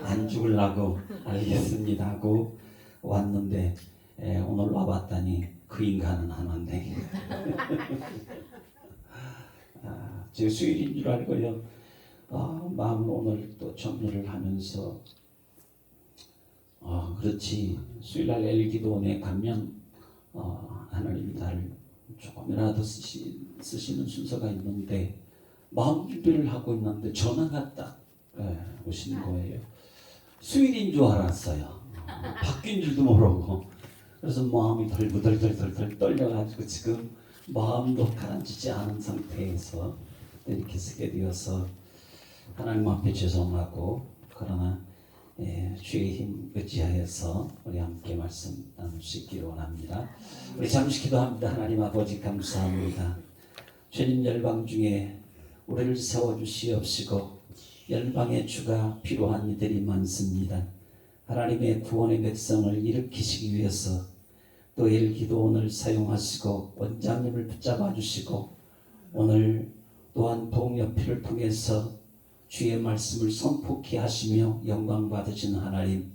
안 죽으려고 알겠습니다 하고 왔는데 오늘 와봤더니 그 인간은 하나인데 제 수요일인 줄 알고요. 마음을 오늘 또 정리를 하면서 그렇지 수요일날 엘기도원에 가면 하나님이 나를 조금이라도 쓰시는 순서가 있는데 마음 준비를 하고 있는데 전화가 딱 오시는 거예요. 수요일인 줄 알았어요. 바뀐 줄도 모르고. 그래서 마음이 덜덜덜덜 떨려가지고 지금 마음도 가라앉지 않은 상태에서 이렇게 쓰게 되어서 하나님 앞에 죄송하고 그러나 주의 힘 의지하여서 우리 함께 말씀 나눌 수 있기를 원합니다. 우리 잠시 기도합니다. 하나님 아버지 감사합니다. 주님 열방 중에 우리를 세워주시옵시고 열방의 주가 필요한 이들이 많습니다. 하나님의 구원의 백성을 일으키시기 위해서 또 엘기도원을 사용하시고 원장님을 붙잡아 주시고 오늘 또한 복여피를 통해서 주의 말씀을 선포케 하시며 영광 받으신 하나님,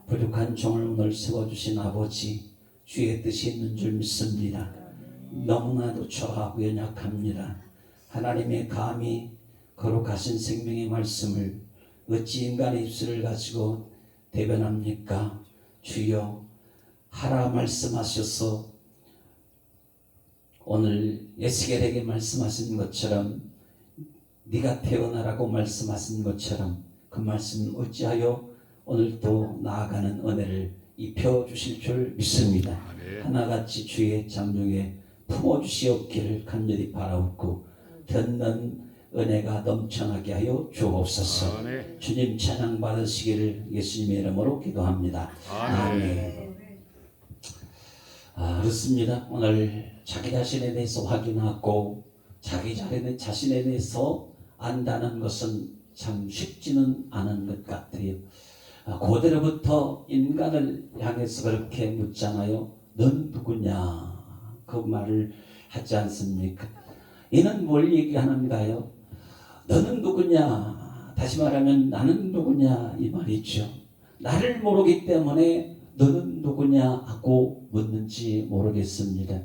부족한 종을 오늘 세워주신 아버지, 주의 뜻이 있는 줄 믿습니다. 너무나도 초라하고 연약합니다. 하나님의 감히 거룩하신 생명의 말씀을 어찌 인간의 입술을 가지고 대변합니까? 주여 하라 말씀하셔서 오늘 에스겔에게 말씀하신 것처럼 네가 태어나라고 말씀하신 것처럼 그 말씀을 어찌하여 오늘도 나아가는 은혜를 입혀주실 줄 믿습니다. 하나같이 주의 장중에 품어주시옵기를 간절히 바라옵고 듣는 은혜가 넘쳐나게 하여 주옵소서. 주님 찬양 받으시기를 예수님의 이름으로 기도합니다. 아멘. 그렇습니다. 오늘 자기 자신에 대해서 확인하고 자기 자신에 대해서 안다는 것은 참 쉽지는 않은 것 같아요. 고대로부터 인간을 향해서 그렇게 묻잖아요. 넌 누구냐? 그 말을 하지 않습니까? 이는 뭘 얘기하는가요? 너는 누구냐? 다시 말하면 나는 누구냐? 이 말이죠. 나를 모르기 때문에 너는 누구냐 하고 묻는지 모르겠습니다.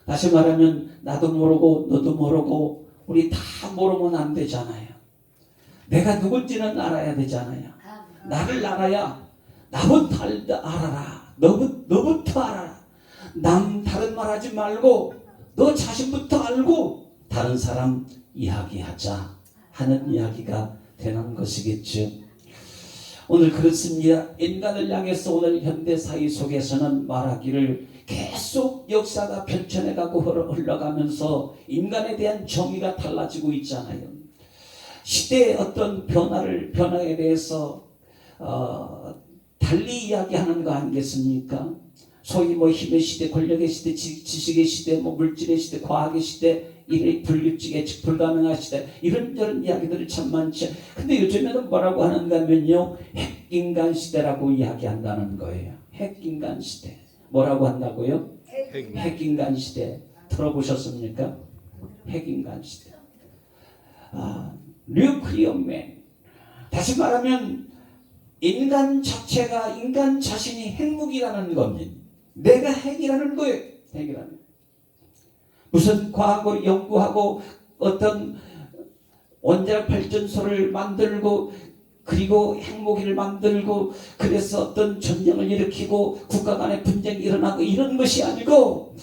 다시 말하면 나도 모르고 너도 모르고 우리 다 모르면 안 되잖아요. 내가 누군지는 알아야 되잖아요. 나를 알아야 나부터 알아라. 너부터 알아라. 남 다른 말 하지 말고 너 자신부터 알고 다른 사람 이야기하자 하는 이야기가 되는 것이겠죠. 오늘 그렇습니다. 인간을 향해서 오늘 현대사회 속에서는 말하기를 계속 역사가 펼쳐내가고 흘러가면서 인간에 대한 정의가 달라지고 있잖아요. 시대의 어떤 변화에 대해서 달리 이야기하는 거 아니겠습니까? 소위 힘의 시대, 권력의 시대, 지식의 시대, 물질의 시대, 과학의 시대, 불규칙의 불가능한 시대, 이런저런 이야기들이 참 많죠. 근데 요즘에는 뭐라고 하는가 하면요, 핵인간 시대라고 이야기한다는 거예요. 핵인간 시대. 뭐라고 한다고요? 핵인간 시대. 들어보셨습니까? 핵인간 시대. 뉴클리어맨. 다시 말하면 인간 자체가, 인간 자신이 핵무기라는 겁니다. 내가 핵이라는 거예요. 핵이라는. 무슨 과학을 연구하고 어떤 원자력 발전소를 만들고 그리고 핵무기를 만들고 그래서 어떤 전쟁을 일으키고 국가 간의 분쟁이 일어나고 이런 것이 아니고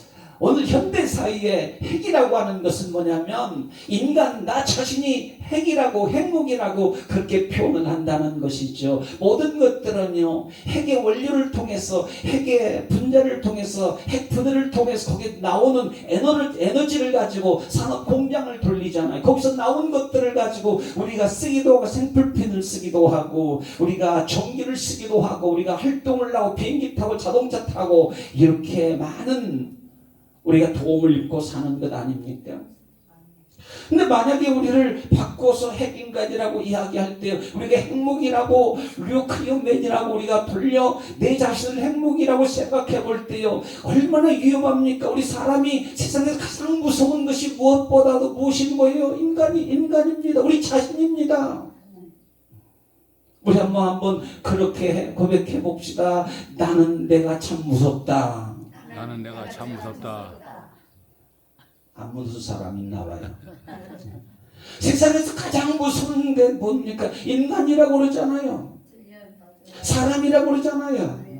오늘 현대사회에 핵이라고 하는 것은 뭐냐면 인간 나 자신이 핵이라고 핵무기라고 그렇게 표현을 한다는 것이죠. 모든 것들은요 핵의 원료를 통해서 핵의 분자를 통해서 핵 분해를 통해서 거기에 나오는 에너지를 가지고 산업 공장을 돌리잖아요. 거기서 나온 것들을 가지고 우리가 쓰기도 하고 생필품을 쓰기도 하고 우리가 전기를 쓰기도 하고 우리가 활동을 하고 비행기 타고 자동차 타고 이렇게 많은 우리가 도움을 입고 사는 것 아닙니까? 근데 만약에 우리를 바꿔서 핵인간이라고 이야기할 때 우리가 핵무기라고 뉴클리어맨이라고 우리가 돌려 내 자신을 핵무기라고 생각해 볼 때요 얼마나 위험합니까? 우리 사람이 세상에서 가장 무서운 것이 무엇보다도 무엇인 거예요? 인간입니다. 우리 자신입니다. 우리 한번 그렇게 고백해 봅시다. 나는 내가 참 무섭다. 나는 내가 참 무섭다. 안 무서운 사람 있나 봐요. 세상에서 가장 무서운 게 뭡니까? 인간이라고 그러잖아요. 사람이라고 그러잖아요.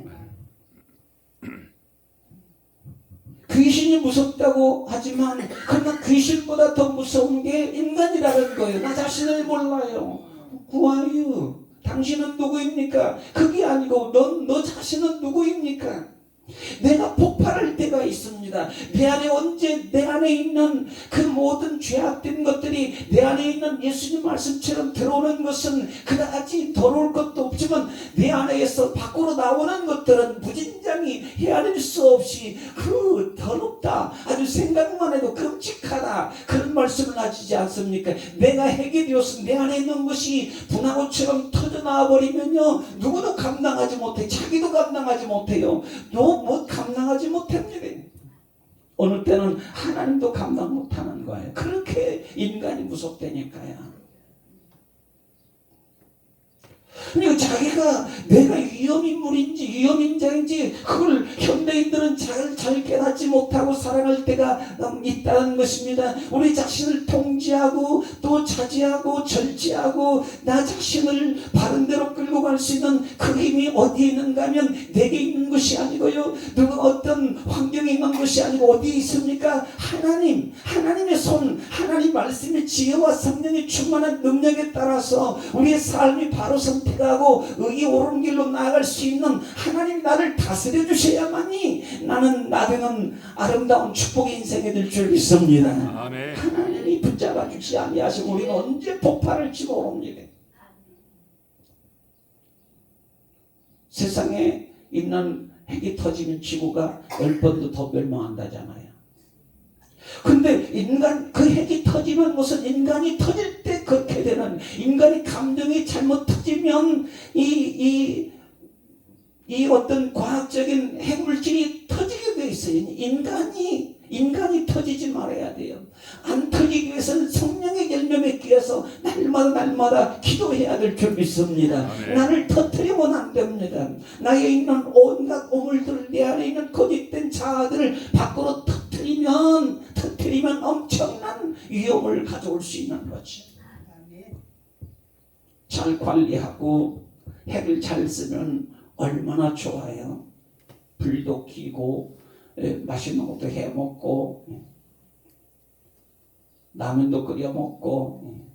귀신이 무섭다고 하지만 그러나 귀신보다 더 무서운 게 인간이라는 거예요. 나 자신을 몰라요. Who are you? 당신은 누구입니까? 그게 아니고 너 자신은 누구입니까? 내가 폭발할 때가 있습니다. 내 안에 언제 내 안에 있는 그 모든 죄악된 것들이 내 안에 있는 예수님 말씀처럼 들어오는 것은 그다지 더러울 것도 없지만 내 안에서 밖으로 나오는 것들은 무진장이 헤아릴 수 없이 그 더럽다, 아주 생각만 해도 끔찍하다, 그런 말씀을 하시지 않습니까? 내가 핵이 되었으면 내 안에 있는 것이 분화구처럼 터져나와 버리면요, 누구도 감당하지 못해. 자기도 감당하지 못해요. 못 감당하지 못합니다. 어느 때는 하나님도 감당 못하는 거예요. 그렇게 인간이 무섭다니까요. 그러니까 자기가 내가 위험인물인지 위험인자인지 그걸 현대인들은 잘 깨닫지 못하고 살아갈 때가 있다는 것입니다. 우리 자신을 통제하고 또 차지하고 절제하고 나 자신을 바른 대로 끌고 갈 수 있는 그 힘이 어디에 있는가 하면 내게 있는 것이 아니고요, 누가 어떤 환경에 있는 것이 아니고 어디에 있습니까? 하나님의 손, 하나님 말씀의 지혜와 성령의 충만한 능력에 따라서 우리의 삶이 바로 선택하고 의의 옳은 길로 나아갈 수 있는 하나님 나를 다스려 주셔야만이 나는 나되는 아름다운 축복의 인생이 될 줄 믿습니다. 아멘. 하나님이 붙잡아 주지 아니하시면 우리는 언제 폭발할지 모릅니다. 세상에 있는 핵이 터지면 지구가 10번도 더 멸망한다잖아요. 근데 그 핵이 터지는 것은 인간이 터질 때 그렇게 되는, 인간의 감정이 잘못 터지면 이 어떤 과학적인 핵물질이 터지게 돼 있어요. 인간이 터지지 말아야 돼요. 안 터지기 위해서는 성령의 열매 맺기 위해서 날마다 기도해야 될 줄 믿습니다. 아멘. 나를 터뜨리면 안 됩니다. 나에 있는 온갖 오물들, 내 안에 있는 거짓된 자아들을 밖으로 터뜨리면 엄청난 위험을 가져올 수 있는 거죠. 잘 관리하고 핵을 잘 쓰면 얼마나 좋아요. 불도 켜고 맛있는 것도 해 먹고 라면도 끓여 먹고.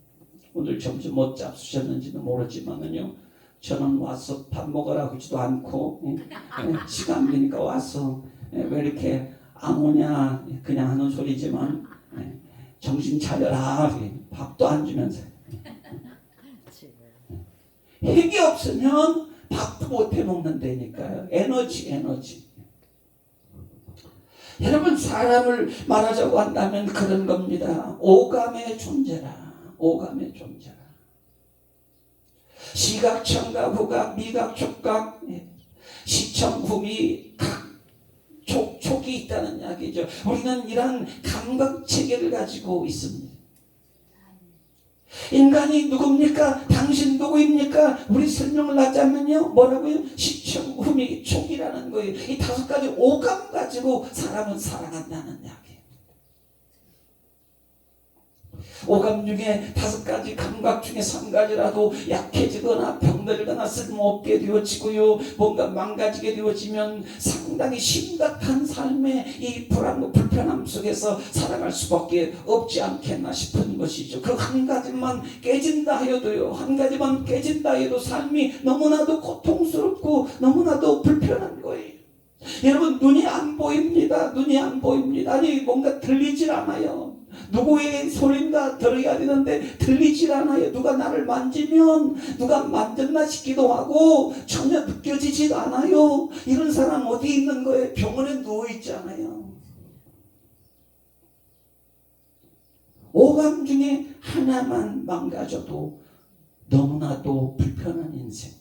오늘 점심 못 잡수셨는지는 모르지만은요, 저는 와서 밥 먹으라 하지도 않고 시간 되니까 와서 왜 이렇게 안 오냐 그냥 하는 소리지만 정신 차려라, 밥도 안 주면서. 핵이 없으면 밥도 못 해 먹는다니까요. 에너지. 여러분, 사람을 말하자고 한다면 그런 겁니다. 오감의 존재라. 시각, 청각, 후각, 미각, 촉각, 시청, 후미, 각, 촉이 있다는 이야기죠. 우리는 이런 감각 체계를 가지고 있습니다. 인간이 누굽니까? 당신 누구입니까? 우리 설명을 하자면요, 뭐라고요? 시청, 후미, 촉이라는 거예요. 이 5가지 오감 가지고 사람은 살아간다는 이야기예요. 오감 중에 5가지 감각 중에 3가지라도 약해지거나 병들거나 쓸모없게 되어지고요, 뭔가 망가지게 되어지면 상당히 심각한 삶의 이 불안과 불편함 속에서 살아갈 수밖에 없지 않겠나 싶은 것이죠. 그 한 가지만 깨진다 해도 삶이 너무나도 고통스럽고 너무나도 불편한 거예요. 여러분, 눈이 안 보입니다. 아니, 뭔가 들리질 않아요. 누구의 소리인가 들어야 되는데 들리질 않아요. 누가 나를 만지면 누가 만졌나 싶기도 하고 전혀 느껴지질 않아요. 이런 사람 어디 있는 거예요? 병원에 누워있잖아요. 오감 중에 하나만 망가져도 너무나도 불편한 인생.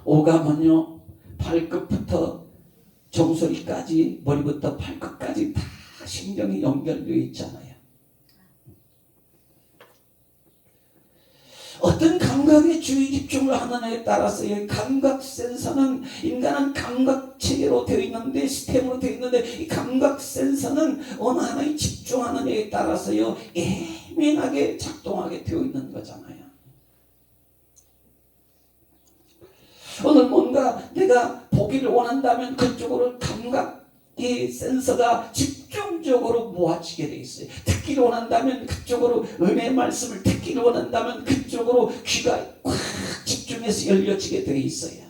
오감은요, 발끝부터 정수리까지, 머리부터 발끝까지 다 신경이 연결되어 있잖아요. 어떤 감각에 주의 집중을 하느냐에 따라서요. 감각 센서는 인간은 감각 체계로 되어 있는데 시스템으로 되어 있는데 이 감각 센서는 어느 하나에 집중하느냐에 따라서요 예민하게 작동하게 되어 있는 거잖아요. 오늘 뭔가 내가 보기를 원한다면 그쪽으로 감각의 센서가 집중적으로 모아지게 돼 있어요. 듣기를 원한다면 그쪽으로 은혜의 말씀을 듣기를 원한다면 그쪽으로 귀가 꽉 집중해서 열려지게 돼 있어요.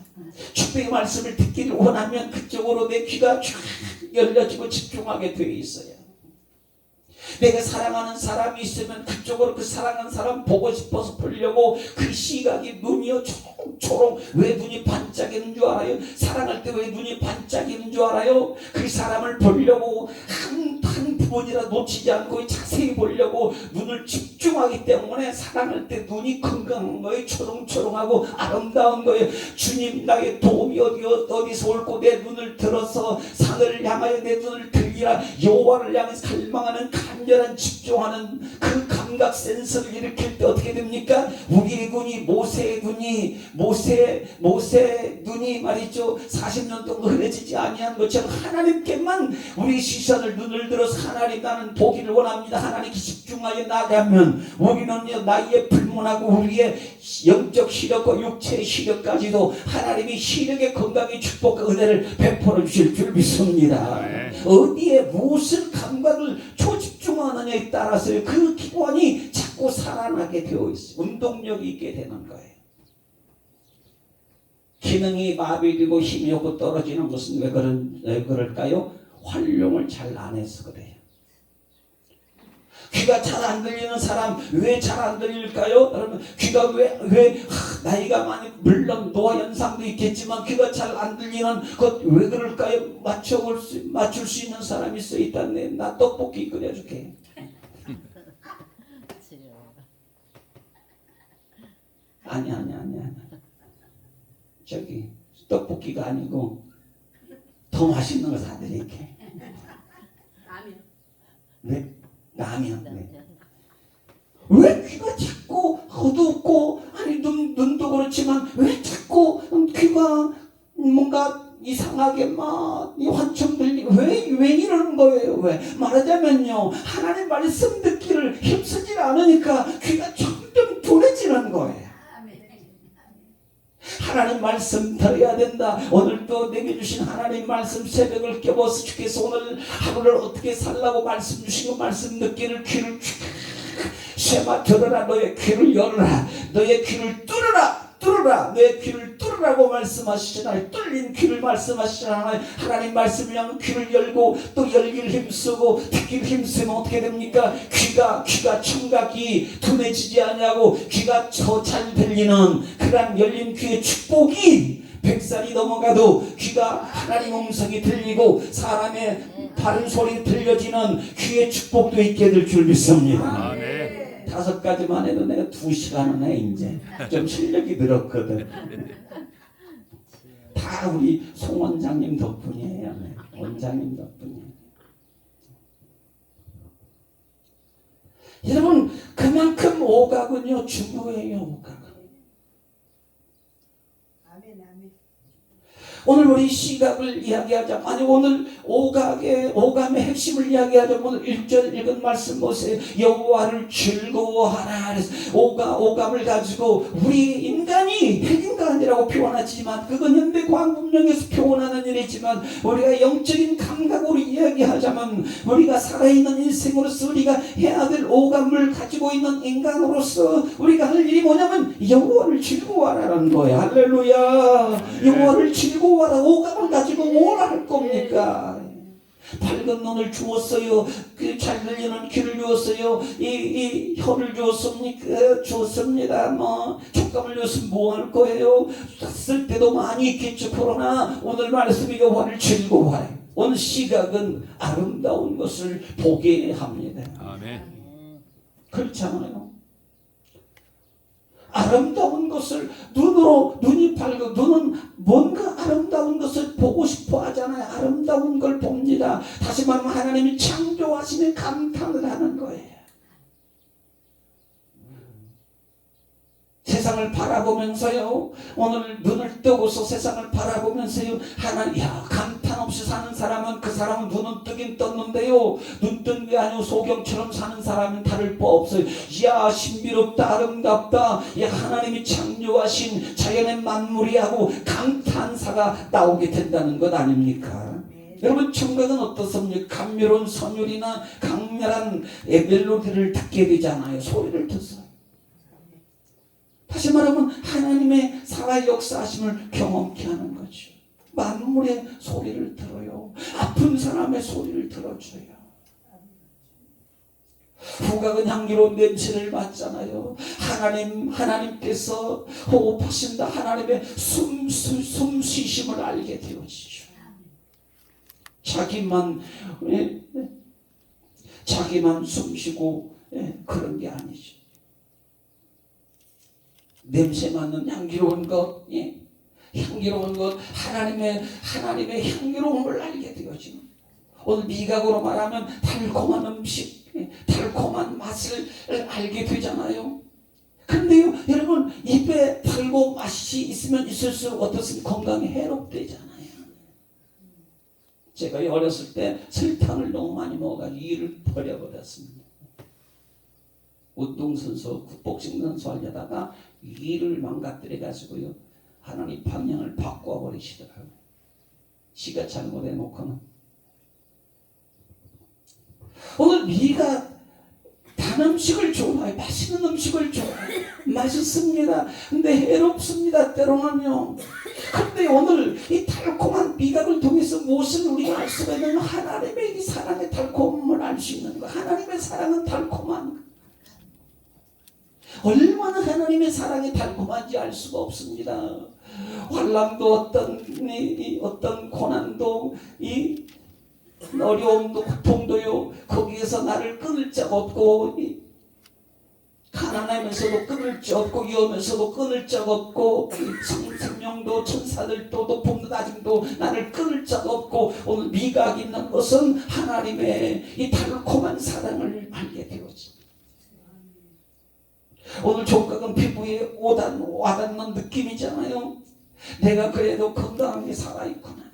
축복의 말씀을 듣기를 원하면 그쪽으로 내 귀가 쫙 열려지고 집중하게 돼 있어요. 내가 사랑하는 사람이 있으면 그쪽으로 그 사랑하는 사람 보고 싶어서 보려고 그 시각이 눈이요 초롱초롱. 왜 눈이 반짝이는 줄 알아요? 사랑할 때 왜 눈이 반짝이는 줄 알아요? 그 사람을 보려고 한 부분이라 놓치지 않고 자세히 보려고 눈을 집중하기 때문에 사랑할 때 눈이 건강한 거예요. 초롱초롱하고 아름다운 거예요. 주님 나의 도움이 어디서 올고 내 눈을 들어서 산을 향하여 내 눈을 들리라. 여호와를 향해서 갈망하는 간절한 집중하는 그 감각 센서를 일으킬 때 어떻게 됩니까? 우리의 눈이 모세의 눈이 말이죠 40년 동안 흐려지지 아니한 것처럼 하나님께만 우리 시선을 눈을 들어서 하나님 나는 보기를 원합니다. 하나님께 집중하여 나가면 우리는요 나이에 불문하고 우리의 영적 시력과 육체의 시력까지도 하나님이 시력의 건강의 축복과 은혜를 베풀어 주실 줄 믿습니다. 어디에 무엇을 감각을 초집중하느냐에 따라서 그 기관이 자꾸 살아나게 되어 있어요. 운동력이 있게 되는 거예요. 기능이 마비되고 힘이 없고 떨어지는 것은 왜 그럴까요? 활용을 잘 안 해서 그래요. 귀가 잘 안 들리는 사람 왜 잘 안 들릴까요? 여러분 귀가 왜 나이가 많이 물론 노화 현상도 있겠지만 귀가 잘 안 들리는 것 왜 그럴까요? 맞출 수 있는 사람이 있어 있다네. 나 떡볶이 끓여줄게. 아니 저기 떡볶이가 아니고 더 맛있는 거 사드릴게. 라면. 네? 라면. 네. 왜 귀가 자꾸 어둡고 아니 눈도 그렇지만 왜 자꾸 귀가 뭔가 이상하게 막 환청 들리고 왜 이러는 거예요? 왜? 말하자면요 하나님 말씀 듣기를 힘쓰지 않으니까 귀가 점점 둔해지는 거예요. 하나님 말씀 들어야 된다. 오늘도 내게 주신 하나님 말씀 새벽을 깨워서 주께서 오늘 하루를 어떻게 살라고 말씀 주신 거 말씀 듣기를 귀를 쇠마 들어라. 너의 귀를 열어라. 너의 귀를 뚫어라. 너의 귀를 뚫으라고 말씀하시잖아요. 뚫린 귀를 말씀하시잖아요. 하나님 말씀을 향해 귀를 열고 또 열기를 힘쓰고 듣기를 힘쓰면 어떻게 됩니까? 귀가 청각이 둔해지지 않냐고 귀가 더 잘 들리는 그러한 열린 귀의 축복이 100살이 넘어가도 귀가 하나님 음성이 들리고 사람의 바른 소리 들려지는 귀의 축복도 있게 될 줄 믿습니다. 아멘. 5가지만 해도 내가 2시간은 해 이제 좀 실력이 늘었거든. 다 우리 송 원장님 덕분이에요. 원장님 덕분이에요. 여러분 그만큼 오각은요 중요해요. 오각. 오늘 우리 시각을 이야기하자. 아니 오늘 오감의 핵심을 이야기하자. 오늘 1절 읽은 말씀 보세요. 여호와를 즐거워하라. 그래서 오감을 가지고 우리 인간이 핵인간이라고 표현하지만 그건 현대과학 문명에서 표현하는 일이지만 우리가 영적인 감각으로 이야기하자면 우리가 살아있는 인생으로서 우리가 해야 될 오감을 가지고 있는 인간으로서 우리가 할 일이 뭐냐면 여호와를 즐거워하라는 거예요. 할렐루야. 여호와를 즐거워하라. 오감을 가지고 뭐라 할 겁니까? 밝은 눈을 주었어요. 그 잘 들리는 귀를 주었어요. 이 혀를 주었습니다. 뭐 촉감을 주었으면 뭐 할 거예요? 쓸 때도 많이 있겠죠. 그러나 오늘 말씀이 여호와를 즐거워하라. 오늘 시각은 아름다운 것을 보게 합니다. 아멘. 그렇잖아요. 아름다운 것을 눈이 밝고 눈은 뭔가 아름다운 것을 보고 싶어 하잖아요. 아름다운 걸 봅니다. 다시 말하면 하나님이 창조하시는 감탄을 하는 거예요. 세상을 바라보면서요, 오늘 눈을 뜨고서 세상을 바라보면서요, 하나님, 감탄 없이 사는 사람은 그 사람은 눈은 뜨긴 떴는데요, 눈 뜬 게 아니고 소경처럼 사는 사람은 다를 바 없어요. 이야, 신비롭다, 아름답다, 야, 하나님이 창조하신 자연의 만물이하고 감탄사가 나오게 된다는 것 아닙니까? 여러분, 청각은 어떻습니까? 감미로운 선율이나 강렬한 멜로디를 듣게 되잖아요. 소리를 듣어요. 다시 말하면 하나님의 살아 역사하심을 경험케 하는 거죠. 만물의 소리를 들어요. 아픈 사람의 소리를 들어줘요. 후각은 향기로운 냄새를 맡잖아요. 하나님께서 호흡하신다. 하나님의 숨쉬심을 알게 되어지죠. 자기만 숨쉬고 그런 게 아니죠. 냄새 맡는 향기로운 것, 향기로운 것, 하나님의 향기로움을 알게 되어지는. 오늘 미각으로 말하면 달콤한 음식, 달콤한 맛을 알게 되잖아요. 근데요, 여러분, 입에 달고 맛이 있으면 있을수록 어떻습니까? 건강에 해롭되잖아요. 제가 어렸을 때 설탕을 너무 많이 먹어가지고 이를 버려버렸습니다. 운동선수, 복싱 선수 하려다가 이를 망가뜨려가지고요, 하나님 방향을 바꿔버리시더라고요. 지가 잘못해놓고는. 오늘 미가 단 음식을 좋아해요. 맛있는 음식을 좋아해요. 맛있습니다. 근데 해롭습니다. 때로는요. 그런데 오늘 이 달콤한 미각을 통해서 무엇을 우리가 알 수가 있는, 하나님의 이 사랑의 달콤함을 알 수 있는 거. 하나님의 사랑은 달콤한 거. 얼마나 하나님의 사랑이 달콤한지 알 수가 없습니다. 환난도 어떤 고난도, 이 어려움도 고통도요, 거기에서 나를 끊을 자가 없고, 가난하면서도 끊을 자 없고, 위험해서도 끊을 자가 없고, 생명도 천사들도 높음도 낮음도 나를 끊을 자가 없고, 오늘 미각이 있는 것은 하나님의 이 달콤한 사랑을 알게 되어집니다. 오늘 촉각은 피부에 와닿는 느낌이잖아요. 내가 그래도 건강하게 살아있구나.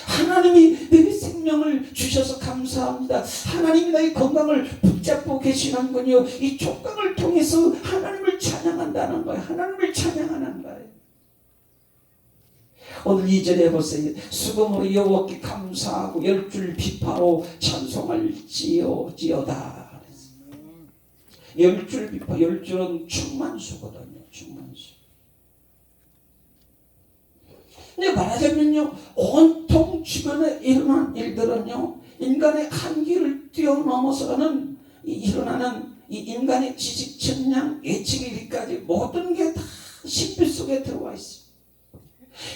하나님이 내게 생명을 주셔서 감사합니다. 하나님이 나의 건강을 붙잡고 계시는군요. 이 촉각을 통해서 하나님을 찬양한다는 거예요. 하나님을 찬양하는 거예요. 오늘 2절에 보세요. 수금으로 여호와께 감사하고 10줄 비파로 찬송할지어다. 10줄 비파, 10줄은 충만수거든요. 충만수. 근데 말하자면요, 온통 주변에 일어난 일들은요, 인간의 한계를 뛰어넘어서는 일어나는 이 인간의 지식, 역량, 예측 이르기까지 모든 게 다 신비 속에 들어와 있어요.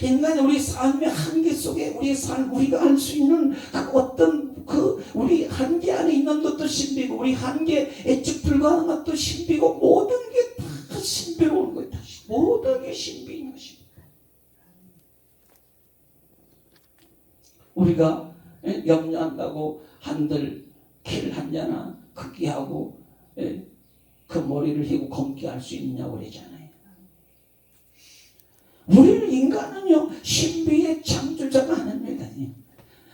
인간이 우리 삶의 한계 속에 우리가 할 수 있는 어떤 우리 한계 안에 있는 것도 신비고, 우리 한계 예측 불가능한 것도 신비고, 모든 게 다 신비로운 거예요. 모든 게 신비인 것입니다. 우리가 염려한다고 한들 길 한자나 크게 하고 그 머리를 휘고 검게 할 수 있냐고 그러잖아요. 우리는 인간은요, 신비의 창조자가 아닙니다.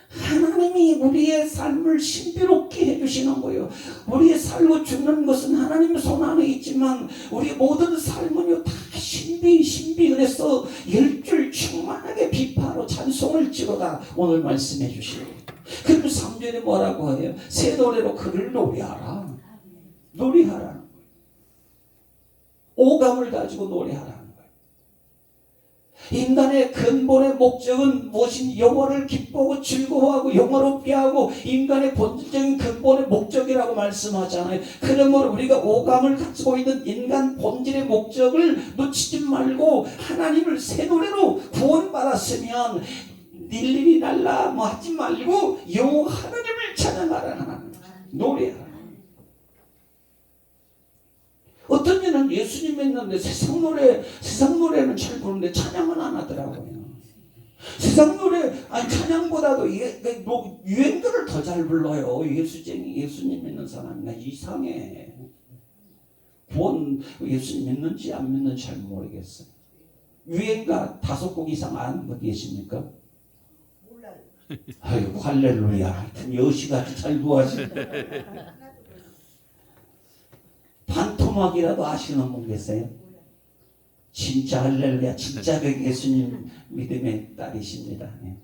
하나님이 우리의 삶을 신비롭게 해주시는 거예요. 우리의 살고 죽는 것은 하나님의 손 안에 있지만 우리의 모든 삶은요, 다 신비. 그래서 10줄 충만하게 비파로 찬송을 지어다 오늘 말씀해 주시고, 그리고 3절에 뭐라고 해요? 새 노래로 그를 노래하라. 노래하라는 거예요. 오감을 가지고 노래하라는 거예요. 인간의 근본의 목적은 무엇인? 영혼을 기뻐하고 즐거워하고 영화롭게 하고 인간의 본질적인 근본의 목적이라고 말씀하잖아요. 그러므로 우리가 오감을 가지고 있는 인간 본질의 목적을 놓치지 말고 하나님을 새 노래로 구원받았으면 일일이 날라 뭐 하지 말고 여호와 하나님을 찬양하라는 노래하라. 어떤 이는 예수님 믿는데 세상 노래는 잘 부르는데 찬양은 안 하더라고요. 세상 노래, 찬양보다도 유행들을 더 잘 불러요. 예수님 믿는 사람이나 이상해. 구원 예수님 믿는지 안 믿는지 잘 모르겠어요. 유행가 5곡 이상 아는 분 계십니까? 몰라요. 아이고 할렐루야. 하여튼 여시같이 잘 구하시네. 반토막이라도 아시는 분 계세요? 진짜 할렐루야. 진짜 예수님 믿음의 딸이십니다. 예.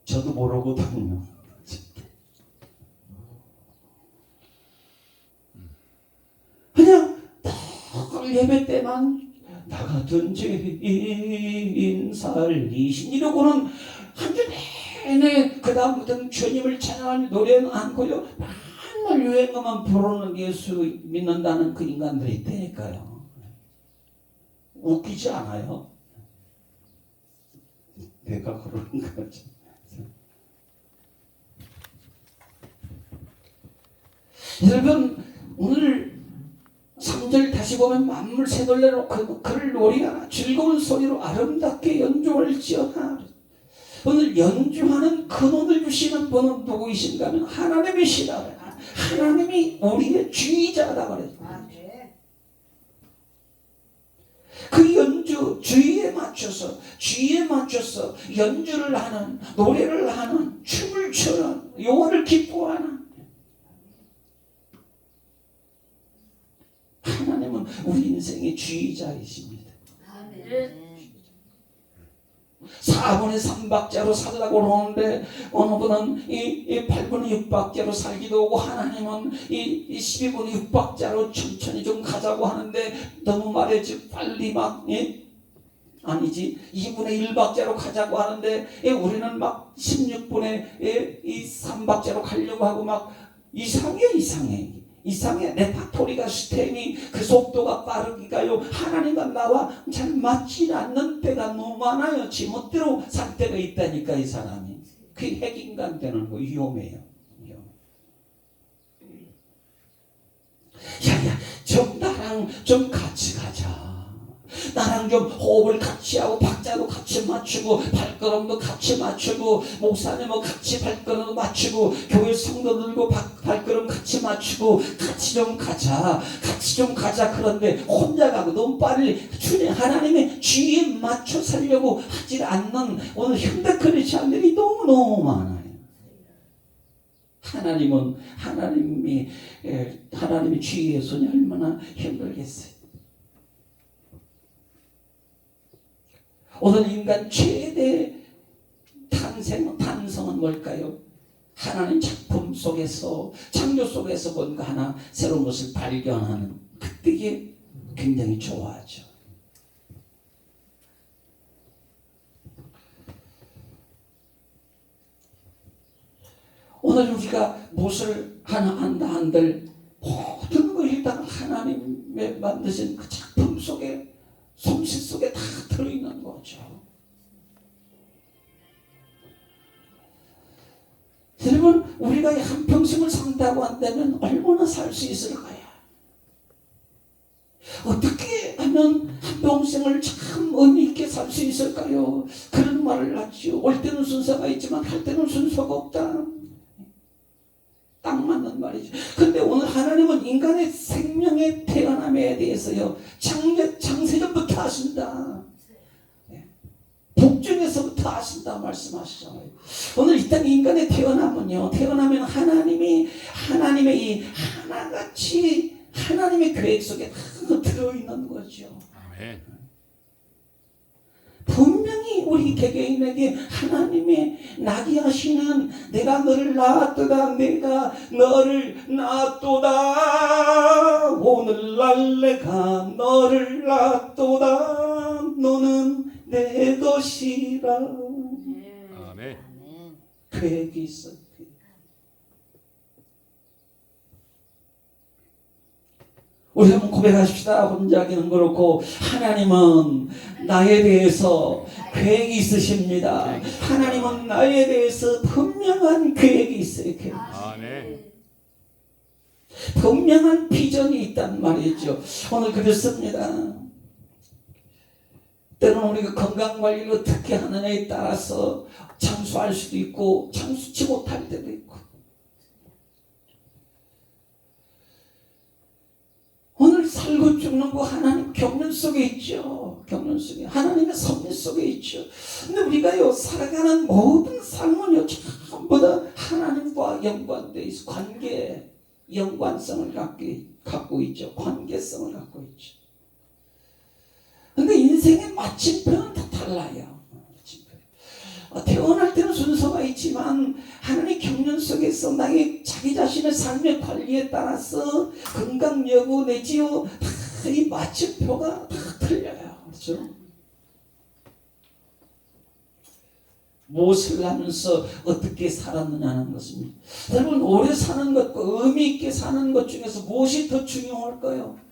저도 모르거든요. 그냥 늘 예배 때만 나 같은 죄인 살리신 이러고는 한 주 내내 그 다음부터는 주님을 찬양하는 노래는 않고요. 맨날 유행어만 부르는 예수 믿는다는 그 인간들이 있다니까요. 웃기지 않아요? 내가 그러는 거죠. 여러분 오늘 3절 다시 보면 만물 새놀래로 그를 노리하나 즐거운 소리로 아름답게 연주할지어다. 오늘 연주하는 근원을 주시는 분은 누구이신가 하면 하나님이시다. 하나님이 우리의 주의자다 그래요. 아, 네. 그 연주 주의에 맞춰서 연주를 하는 노래를 하는 춤을 추는 여호와를 기뻐하는 하나님은 우리 인생의 주의자이십니다. 아멘. 4분의 3박자로 살라고 그러는데 어느 분은 이 8분의 6박자로 살기도 하고 하나님은 이 12분의 6박자로 천천히 좀 가자고 하는데 너무 말해지 빨리 막 아니지 2분의 1박자로 가자고 하는데 우리는 막 16분의 이 3박자로 가려고 하고 막 이상해. 레파토리가 스템이 그 속도가 빠르기가요. 하나님과 나와 잘 맞지 않는 때가 너무 많아요. 지멋대로 살 때가 있다니까 이 사람이. 그 핵인간 되는 거 위험해요. 야야 좀 나랑 좀 같이 가자. 나랑 좀 호흡을 같이 하고 박자도 같이 맞추고 발걸음도 같이 맞추고 목사님은 같이 발걸음 맞추고 교회 성도들고 발걸음 같이 맞추고 같이 좀 가자. 그런데 혼자 가고 너무 빨리 주님 하나님의 주의에 맞춰 살려고 하지 않는 오늘 현대 크리스찬들이 너무 많아요. 하나님이 주의의 손이 얼마나 힘들겠어요. 오늘 인간 최대 탄성은 뭘까요? 하나님 작품 속에서 창조 속에서 뭔가 하나 새로운 것을 발견하는 그때에 굉장히 좋아하죠. 오늘 우리가 무엇을 하나 한다 한들 모든 것이 다 하나님의 만드신 그 작품 속에 솜씨 속에 다 들어있는 거죠. 여러분 우리가 한평생을 산다고 한다면 얼마나 살 수 있을까요? 어떻게 하면 한평생을 참 의미 있게 살 수 있을까요? 그런 말을 하죠. 올 때는 순서가 있지만 갈 때는 순서가 없다. 딱 맞는 말이죠. 근데 오늘 하나님은 인간의 생명의 태어남에 대해서요 창세전부터 아신다. 복중에서부터 아신다 말씀하시잖아요. 오늘 이 땅 인간의 태어나면 하나님의 이 하나같이 하나님의 계획 속에 다 들어있는 거죠. 아멘. 분명히 우리 개개인에게 하나님의 나게 하시는 내가 너를 낳았도다 내가 너를 낳았도다 오늘날 내가 너를 낳았도다 너는 내 것이라 아멘. 계획이 있어요. 우리 한번 고백하십시다. 혼자 하기는 그렇고 하나님은 나에 대해서 계획이 있으십니다. 하나님은 나에 대해서 분명한 계획이 있어요. 아멘. 분명한 비전이 있단 말이죠. 오늘 그렇습니다. 때로는 우리가 건강관리를 어떻게 하느냐에 따라서 장수할 수도 있고 장수치 못할 때도 있고 살고 죽는 거 하나님 경륜 속에 있죠. 경륜 속에 하나님의 섭리 속에 있죠. 근데 우리가요 살아가는 모든 삶은요 전부 다 하나님과 연관되어 있어. 관계 연관성을 갖고 있죠. 관계성을 갖고 있죠. 근데 인생의 마침표는 다 달라요. 태어날 때는 순서가 있지만 하나님의 경륜 속에서 나의 자기 자신의 삶의 관리에 따라서 건강 여부 내지요 다 이 마침표가 다 틀려요. 그렇죠? 무엇을 하면서 어떻게 살았느냐는 것입니다. 여러분 오래 사는 것과 의미 있게 사는 것 중에서 무엇이 더 중요할까요?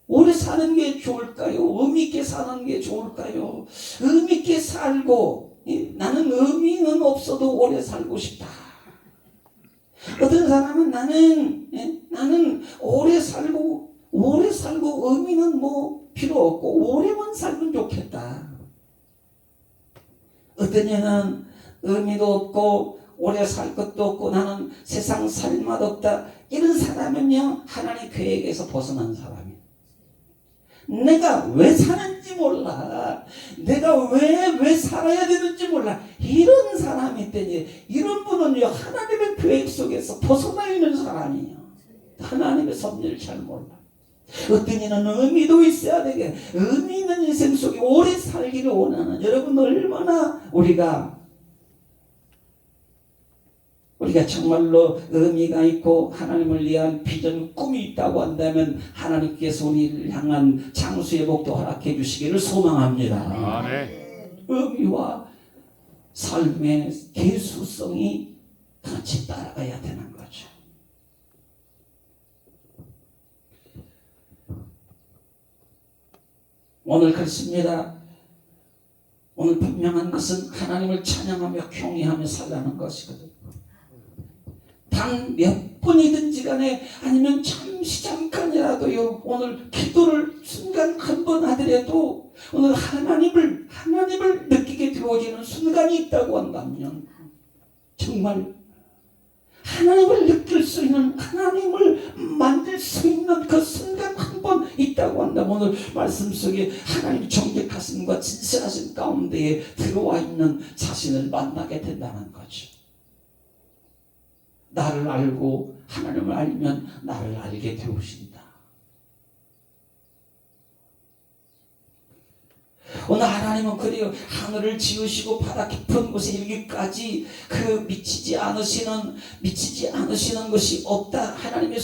오래 사는 게 좋을까요? 의미 있게 사는 게 좋을까요? 의미 있게 살고 나는 의미는 없어도 오래 살고 싶다. 어떤 사람은 나는 오래 살고 의미는 뭐 필요 없고 오래만 살면 좋겠다. 어떤 이는 의미도 없고 오래 살 것도 없고 나는 세상 살 맛 없다. 이런 사람은요 하나님 계획에서 벗어난 사람이에요. 내가 왜 사는지 몰라. 내가 왜 살아야 되는지 몰라. 이런 사람이 있더니 이런 분은요 하나님의 계획 속에서 벗어나 있는 사람이에요. 하나님의 섭리를 잘 몰라. 어떤 이는 의미도 있어야 되게 의미 있는 인생 속에 오래 살기를 원하는 여러분 얼마나 우리가 정말로 의미가 있고 하나님을 위한 비전 꿈이 있다고 한다면 하나님께서 우리를 향한 장수의 복도 허락해 주시기를 소망합니다. 아멘. 의미와 삶의 계수성이 같이 따라가야 되는 거죠. 오늘 그렇습니다. 오늘 분명한 것은 하나님을 찬양하며 경외하며 살라는 것이거든요. 단 몇 분이든지 간에 아니면 잠깐이라도요 오늘 기도를 순간 한 번 하더라도 오늘 하나님을 느끼게 되어지는 순간이 있다고 한다면 정말 하나님을 느낄 수 있는 하나님을 만들 수 있는 그 순간 한 번 있다고 한다면 오늘 말씀 속에 하나님 정직하심과 진실하심 가운데에 들어와 있는 자신을 만나게 된다는 거죠. 나를 알고 하나님을 알면 나를 알게 되우신다. 오늘 하나님은 그래요. 하늘을 지으시고 바다 깊은 곳에 이르기까지 그 미치지 않으시는 것이 없다. 하나님의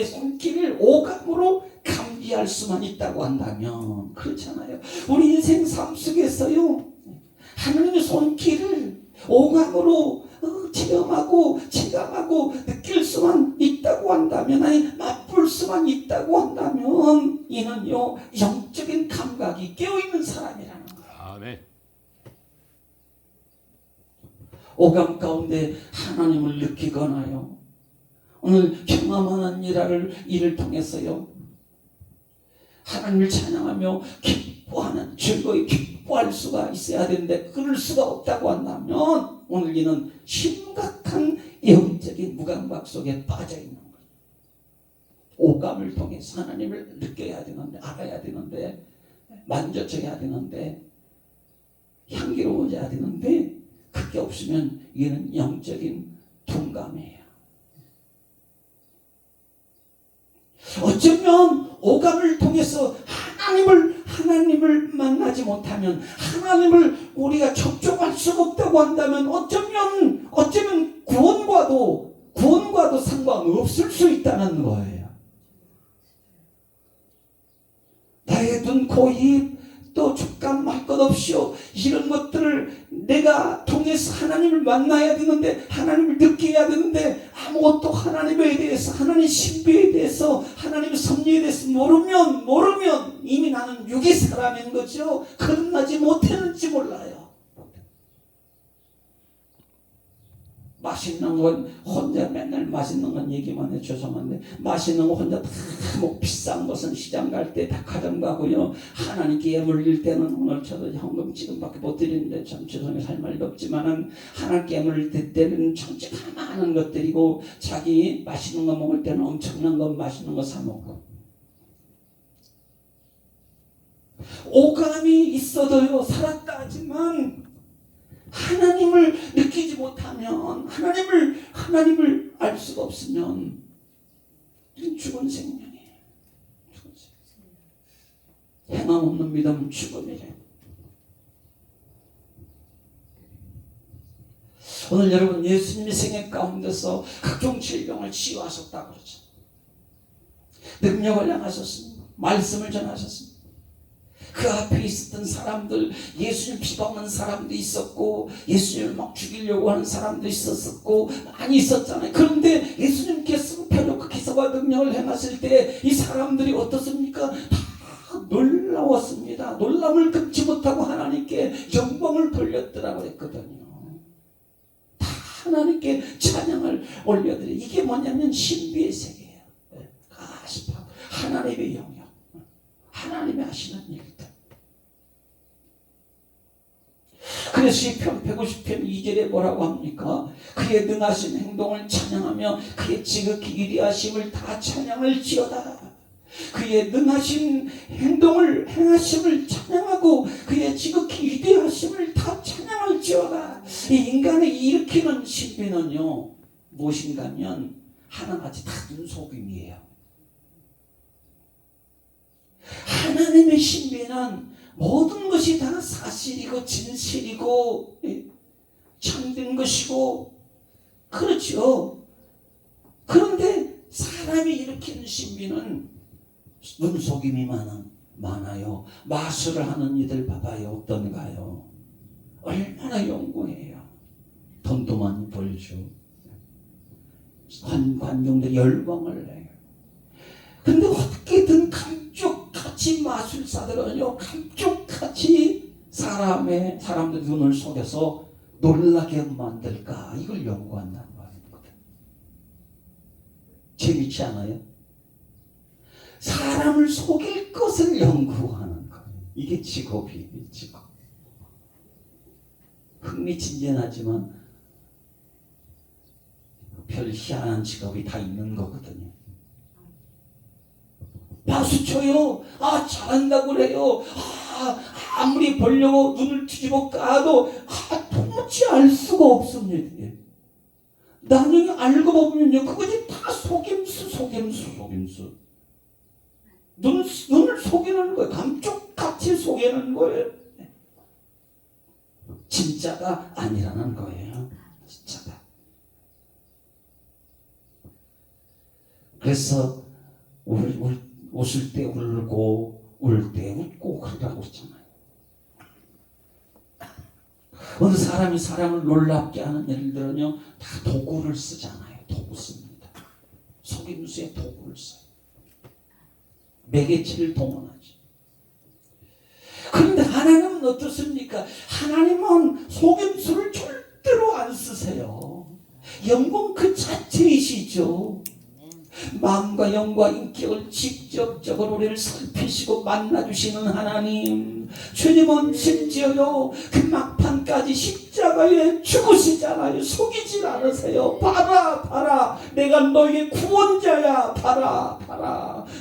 손길을 오감으로 감지할 수만 있다고 한다면 그렇잖아요. 우리 인생 삶 속에서요 하나님의 손길을 오감으로 체험하고 체감하고 느낄 수만 있다고 한다면 아니 맛볼 수만 있다고 한다면 이는요 영적인 감각이 깨어있는 사람이라는 거예요. 아멘. 오감 가운데 하나님을 느끼거나요 오늘 경험하는 일을 통해서요 하나님을 찬양하며 기뻐하는 즐거이 기뻐할 수가 있어야 되는데 그럴 수가 없다고 한다면 오늘 이는 심각한 영적인 무감각 속에 빠져 있는 거예요. 오감을 통해서 하나님을 느껴야 되는데 알아야 되는데 만져져야 되는데 향기로워져야 되는데 그게 없으면 이는 영적인 둔감이에요. 어쩌면 오감을 통해서 하나님을 만나지 못하면 하나님을 우리가 접촉할 수가 없다고 한다면 어쩌면 구원과도 상관없을 수 있다는 거예요. 나의 눈, 코, 입, 또 촉감 말 것 없이요 이런 것들을 내가 통해서 하나님을 만나야 되는데 하나님을 느껴야 되는데 아무것도 하나님에 대해서 하나님 신비에 대해서 하나님의 섭리에 대해서 모르면 이미 나는 육의 사람인 거죠. 거듭나지 못했는지 몰라요. 맛있는 건 혼자 맨날 맛있는 건 얘기만 해 죄송한데 맛있는 거 혼자 다 뭐 비싼 것은 시장 갈 때 다 가져가고요. 하나님께 예물릴 때는 오늘 저도 현금 지금밖에 못 드리는데 참 죄송해서 할 말이 없지만은 하나님께 예물릴 때는 전체가 많은 것들이고 자기 맛있는 거 먹을 때는 엄청난 거 맛있는 거 사 먹고 오감이 있어도요 살았다 하지만 하나님을 느끼지 못하면 하나님을 알 수가 없으면 이건 죽은 생명이에요. 죽은 생명. 행함 없는 믿음은 죽음이에요. 오늘 여러분 예수님이 생애 가운데서 각종 질병을 치유하셨다고 그러죠. 능력을 행하셨습니다. 말씀을 전하셨습니다. 그 앞에 있었던 사람들 예수님 비방하는 사람도 있었고 예수님을 막 죽이려고 하는 사람도 있었고 많이 있었잖아요. 그런데 예수님께서 펴놓고 기사와 능력을 행하실 때 이 사람들이 어떻습니까? 다 놀라웠습니다. 놀람을 금치 못하고 하나님께 영광을 돌렸더라고 했거든요. 다 하나님께 찬양을 올려드려. 이게 뭐냐면 신비의 세계예요. 가시파 하나님의 영역, 하나님이 하시는 일들. 그래서 시편 150편 2절에 뭐라고 합니까? 그의 능하신 행동을 찬양하며 그의 지극히 위대하심을 다 찬양을 지어다. 그의 능하신 행동을 행하심을 찬양하고 그의 지극히 위대하심을 다 찬양을 지어다. 이 인간의 일으키는 신비는요 무엇인가 하면 하나같이 다 눈속임이에요. 하나님의 신비는 모든 것이 다 사실이고 진실이고 참된 것이고 그렇죠. 그런데 사람이 일으키는 신비는 눈속임이 많아요. 마술을 하는 이들 봐봐요. 어떤가요? 얼마나 영광해요. 돈도 많이 벌죠. 관중들이 열광을 해요. 근데 어떻게든 감쪽같이 마술사들은요 감쪽같이 사람들 눈을 속여서 놀라게 만들까 이걸 연구한다는 거거든요. 재밌지 않아요? 사람을 속일 것을 연구하는 거예요. 이게 직업이에요. 직업. 흥미진진하지만 별 희한한 직업이 다 있는 거거든요. 박수 쳐요. 잘한다고 그래요. 아무리 보려고 눈을 뒤집어 까도 도무지 알 수가 없습니다. 나중에 알고 보면요 그것이 다 속임수. 눈을 속이는 거예요. 감쪽같이 속이는 거예요. 진짜가 아니라는 거예요. 진짜가. 그래서 웃을 때 울고 울 때 웃고 그러라고 했잖아요. 어느 사람이 사람을 놀랍게 하는 일들은요 다 도구를 쓰잖아요. 도구 씁니다. 속임수에 도구를 써요. 매개체를 동원하죠. 그런데 하나님은 어떻습니까? 하나님은 속임수를 절대로 안 쓰세요. 영광 그 자체이시죠. 마음과 영과 인격을 직접적으로 우리를 살피시고 만나주시는 하나님. 주님은 심지어요 그 막판까지 십자가에 죽으시잖아요. 속이질 않으세요. 봐라 내가 너희의 구원자야. 봐라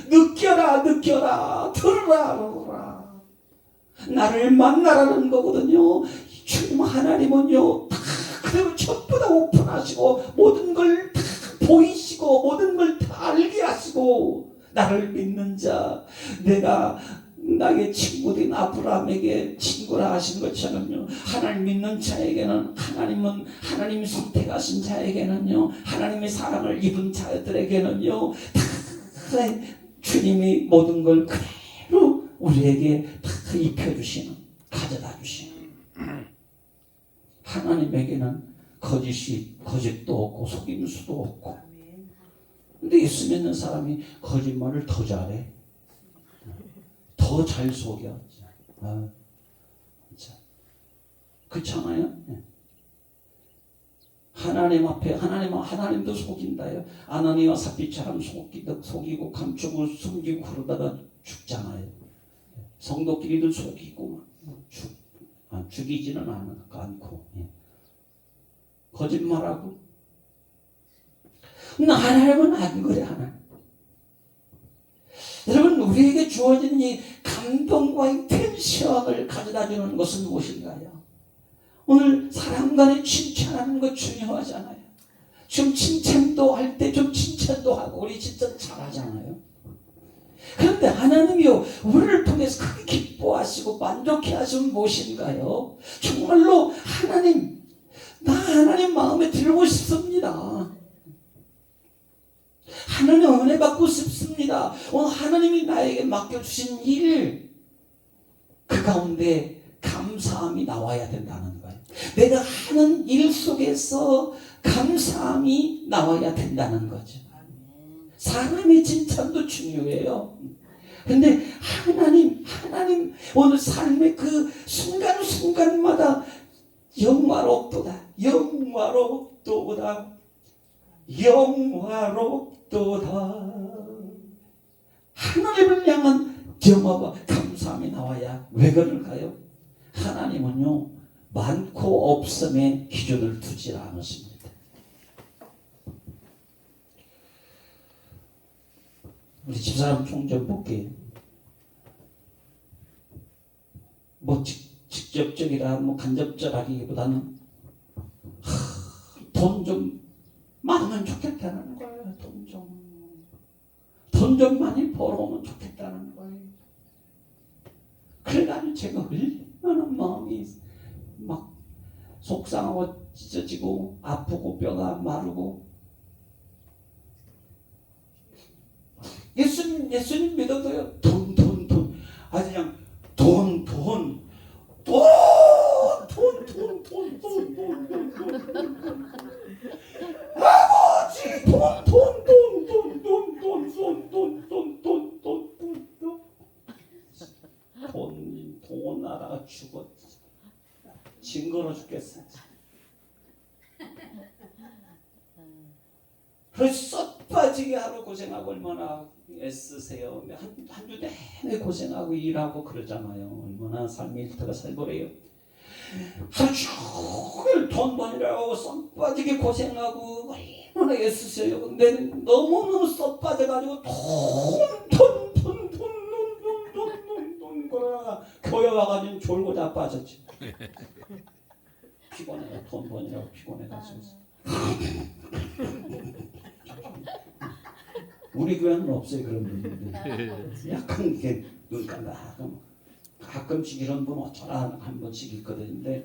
느껴라 들으라 나를 만나라는 거거든요. 주님 하나님은요 다 그대로 전부 다 오픈하시고 모든 걸 다 보이시고 모든 걸 다 알게 하시고 나를 믿는 자 내가 나의 친구된 아브라함에게 친구라 하신 것처럼요 하나님 믿는 자에게는 하나님이 선택하신 자에게는요 하나님의 사랑을 입은 자들에게는요 다 주님이 모든 걸 그대로 우리에게 다 입혀주시는 가져다 주시는 하나님에게는 거짓도 없고 속임수도 없고. 근데 예수 믿는 사람이 거짓말을 더 잘해. 더 잘 속여. 그렇잖아요. 하나님 앞에 하나님도 속인다요. 아나니와 삽비처럼 속이고 감추고 숨기고 그러다가 죽잖아요. 성도끼리도 속이고 죽이지는 않고 거짓말하고. 근데 하나님은 안 그래. 하나님. 여러분, 우리에게 주어진 이 감동과 이 텐션을 가져다주는 것은 무엇인가요? 오늘 사람 간에 칭찬하는 거 중요하잖아요. 좀 칭찬도 할 때 좀 칭찬도 하고 우리 진짜 잘하잖아요. 그런데 하나님이요, 우리를 통해서 크게 기뻐하시고 만족해 하시면 무엇인가요? 정말로 하나님, 나 하나님 마음에 들고 싶습니다. 하나님 은혜 받고 싶습니다. 오늘 하나님이 나에게 맡겨주신 일, 그 가운데 감사함이 나와야 된다는 거예요. 내가 하는 일 속에서 감사함이 나와야 된다는 거죠. 사람의 칭찬도 중요해요. 근데 하나님 오늘 삶의 그 순간순간마다 영화롭도다. 하나님을 향한 정화와 감사함이 나와야. 왜 그럴까요? 하나님은요, 많고 없음에 기준을 두지 않으십니다. 우리 집사람 총 좀 볼게요. 뭐 직접적이라 간접적이라기보다는 돈 좀 많으면 좋겠다는 거예요. 돈 좀 많이 벌어오면 좋겠다는 거예요. 그래가지고 제가 얼마나 마음이 막 속상하고 찢어지고 아프고 뼈가 마르고. 예수님 믿어도요, 돈. 아주 그냥 돈. 아버지, 돈 알아 죽었지. 징그러 죽겠어. 그래서 썩 빠지게 하루 고생하고 얼마나 애쓰세요. 한 주 내내 고생하고 일하고 그러잖아요. 얼마나 삶의 일터가 살벌해요. 하루 종일 돈 벌려고 썩 빠지게 고생하고 얼마나 애쓰세요. 근데 너무너무 썩 빠져가지고 돈 그러다가 교회 와가지고 졸고 자빠졌지. 피곤해요. 돈 버느라고 피곤해가지고. 우리 교회는 없어요, 그런 분들. 약간 이렇게 눈 깜빡하고 가끔씩 이런 분 어쩌라 한 번씩 있거든요.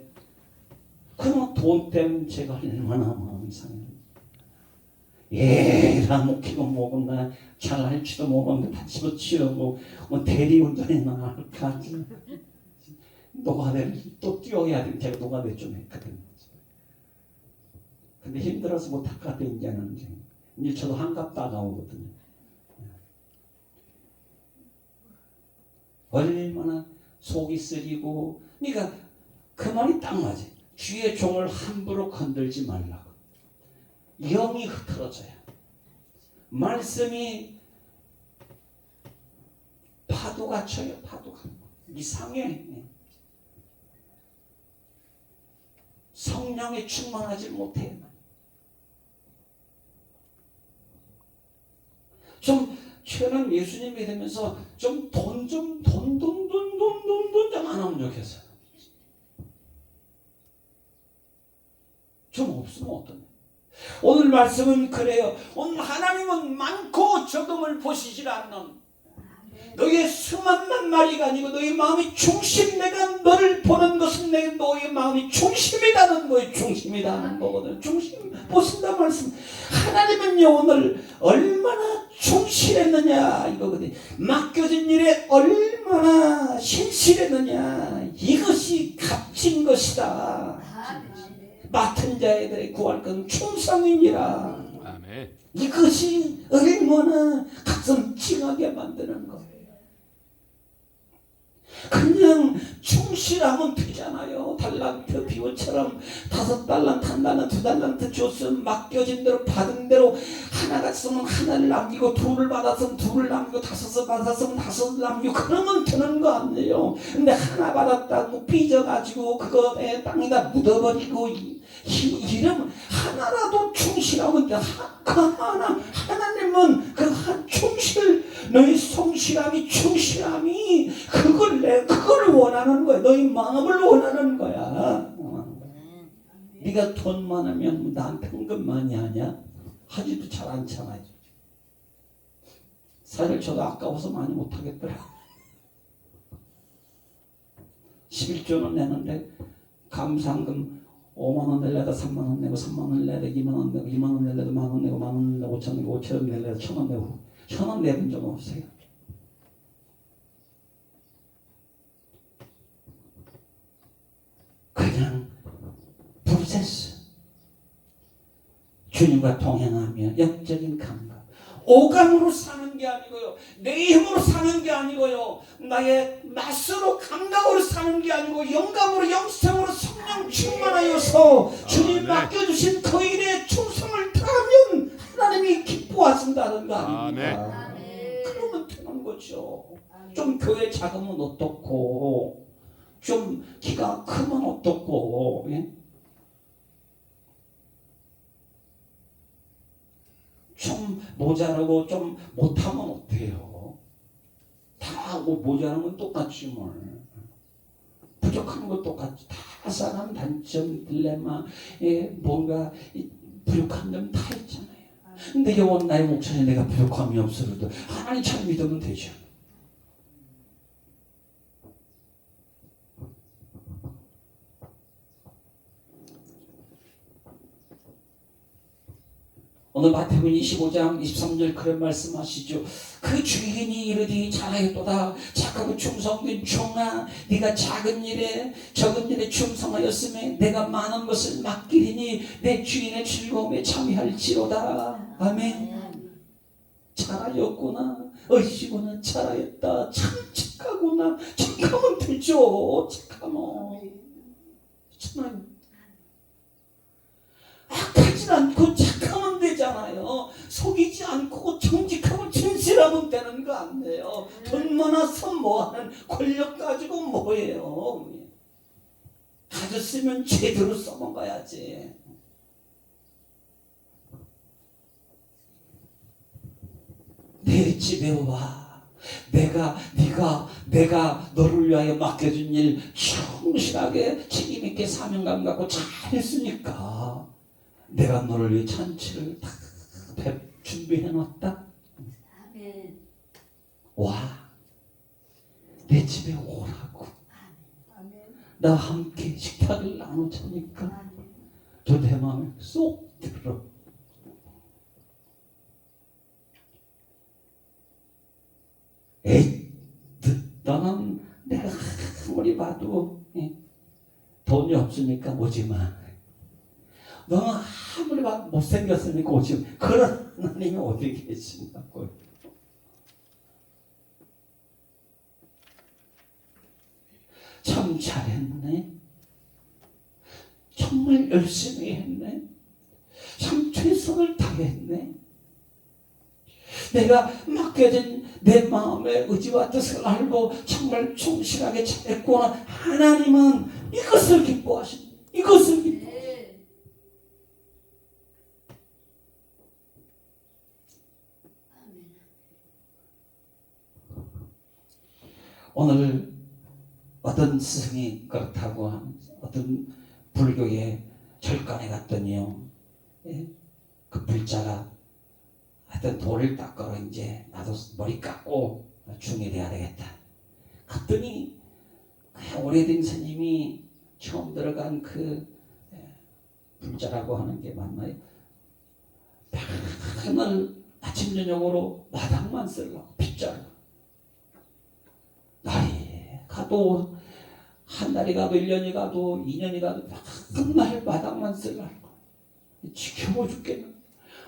그러면 돈 때문에 제가 얼마나 마음이 상해요. 다 먹히고 먹었나 잘 할지도 모르는데 다 집어치우고 대리운전이나 할까. 노가다를 또 뛰어야 돼. 제가 노가다 좀 했거든요. 근데 힘들어서 못할 것 같아. 이제 저도 한갑 따가오거든요. 얼마나 속이 쓰리고. 그러니까 그 말이 딱 맞아요. 주의 종을 함부로 건들지 말라고. 영이 흐트러져요. 말씀이 파도가 쳐요. 파도가 이상해. 성령에 충만하지 못해요. 저는 예수님 믿으면서 좀 돈 좀 안 하면 좋겠어요. 좀 없으면 어떠냐. 오늘 말씀은 그래요. 오늘 하나님은 많고 적음을 보시질 않는 너의 수만만 마리가 아니고 너의 마음이 중심. 내가 너를 보는 것은 너의 마음이 중심이라는 거예요. 중심이라는 거거든. 중심 보신다 말씀. 하나님은요, 오늘 얼마나 충실했느냐 이거거든. 맡겨진 일에 얼마나 신실했느냐, 이것이 값진 것이다. 맡은 자애들의 구할 건 충성이니라. 아멘. 이것이 얼마나 가슴 찡하게 만드는 거예요. 그냥 충실하면 되잖아요. 달란트 비유처럼 5달란트, 1달란트, 2달란트 줬으면 맡겨진 대로 받은 대로 하나가 있으면 하나를 남기고 둘을 받았으면 둘을 남기고 다섯을 받았으면 다섯을 남기고 그러면 되는 거 아니에요. 근데 하나 받았다고 삐져가지고 그거에 땅에다 묻어버리고 이러면 하나라도 충실하면 돼. 그 하나님은 그 충실 너희 성실함이 충실함이 그걸 원하는 거야. 너희 마음을 원하는 거야. 네가 돈 많으면 나한테 헌금 많이 하냐? 하지도 잘 않잖아요. 사실 저도 아까워서 많이 못하겠더라. 11조는 내는데 감사한금 5만원 낼래다 3만원 내고 3만원 낼래다 2만원 내고 2만원 낼래다 만원 내고 만원 내고 5천 내고 5천원 낼래다 1,000원 내고 1,000원 내본 적 없어요. 그냥 프로세스 주님과 동행하며 영적인 감각 오감으로 사는 게 아니고요. 내 힘으로 사는 게 아니고요. 나의 낯으로 감각으로 사는 게 아니고 영감으로 영성으로 성령 충만하여서 주님 맡겨주신 그 일에 충성을 다하면 하나님이 기뻐하신다는 거 아닙니까? 그러면 되는 거죠. 좀 교회 작으면 어떻고 좀 키가 크면 어떻고 예? 좀 모자라고 좀 못하면 어때요? 다 모자라면 똑같지 뭘. 부족한 거 똑같지. 다 사람 단점, 딜레마, 뭔가 부족한 점 다 있잖아요. 근데 여원 나의 목전에 내가 부족함이 없어도 하나님 잘 믿으면 되죠. 오늘 마태복음 25장 23절 그런 말씀하시죠. 그 주인이 이르되 잘하였도다. 착하고 충성된 종아, 네가 작은 일에 적은 일에 충성하였으며 내가 많은 것을 맡기리니 내 주인의 즐거움에 참여할지로다. 아멘. 잘하였구나. 어이시구나. 잘하였다. 참 착하구나. 착하면 되죠. 착하면. 참 악하지 않고 착하면 되잖아요. 속이지 않고 정직하고 진실하면 되는 거 아니에요. 돈 많아서 뭐하는 권력 가지고 뭐예요. 가졌으면 제대로 써먹어야지. 내 집에 와. 내가 너를 위하여 맡겨준 일 충실하게 책임있게 사명감 갖고 잘했으니까 내가 너를 위해 잔치를 다 준비해놨다. 아멘. 와, 내 집에 오라고. 나와 함께 식탁을 나누자니까 저 내 마음에 쏙 들어. 에이, 너는 내가 아무리 봐도 돈이 없으니까 오지마. 너는 아무리 봐도 못생겼으니까 오지마. 그런 하나님이 어디 계시냐고요. 참 잘했네. 정말 열심히 했네. 참 최선을 다했네. 내가 맡겨진 내 마음의 의지와 뜻을 알고 정말 충실하게 잘했구나. 하나님은 이것을 기뻐하십니다. 이것을 기뻐하십니다. 오늘 어떤 스승이 그렇다고 어떤 불교의 절간에 갔더니요, 그 불자가 하여튼 돌을 닦으러 이제 나도 머리 깎고 중이 돼야 되겠다. 갔더니 오래된 스님이 처음 들어간 그 불자라고 하는 게 맞나요? 맨날 아침 저녁으로 마당만 쓰려고 빗자루. 날이 가도 한 달이 가도 1년이 가도 2년이 가도 맨날 마당만 쓰려고 지겨워 죽겠는.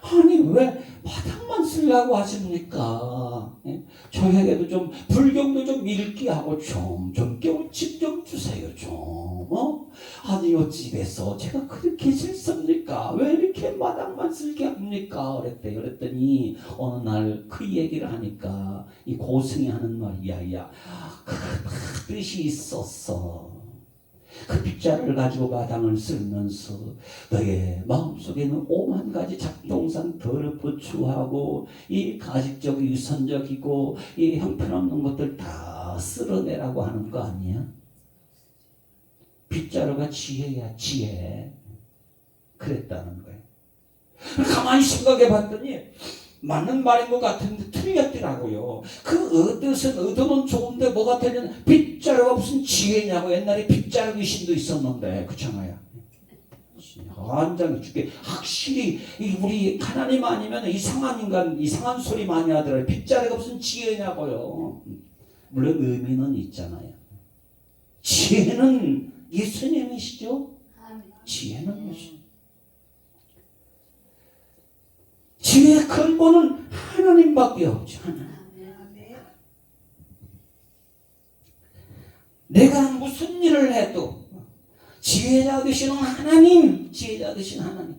아니 왜 바닥만 쓰려고 하십니까? 예? 저에게도 좀 불경도 좀 읽기하고 좀 깨우침 좀 주세요 좀. 아니요 집에서 제가 그렇게 싫습니까? 왜 이렇게 바닥만 쓸게 합니까? 그랬더니 어느 날 그 얘기를 하니까 이 고승이 하는 말이야. 야, 그 뜻이 있었어. 그 빗자루를 가지고 바닥을 쓸면서 너의 마음속에는 오만 가지 작동상 더럽부추하고 이 가식적 유선적이고 이 형편없는 것들 다 쓸어내라고 하는 거 아니야? 빗자루가 지혜야 지혜. 그랬다는 거예요. 가만히 생각해 봤더니 맞는 말인 것 같은데 틀렸더라고요. 그 의도는 좋은데 뭐가 틀리냐? 빗자루가 무슨 지혜냐고. 옛날에 빗자루 귀신도 있었는데 그렇잖아요. 환장해 죽게. 확실히 우리 하나님 아니면 이상한 인간 이상한 소리 많이 하더라고요. 빗자루가 무슨 지혜냐고요. 물론 의미는 있잖아요. 지혜는 예수님이시죠. 지혜는 예수님. 지혜의 근본은 하나님밖에 없죠. 하나님. 내가 무슨 일을 해도 지혜자 되시는 하나님, 지혜자 되신 하나님.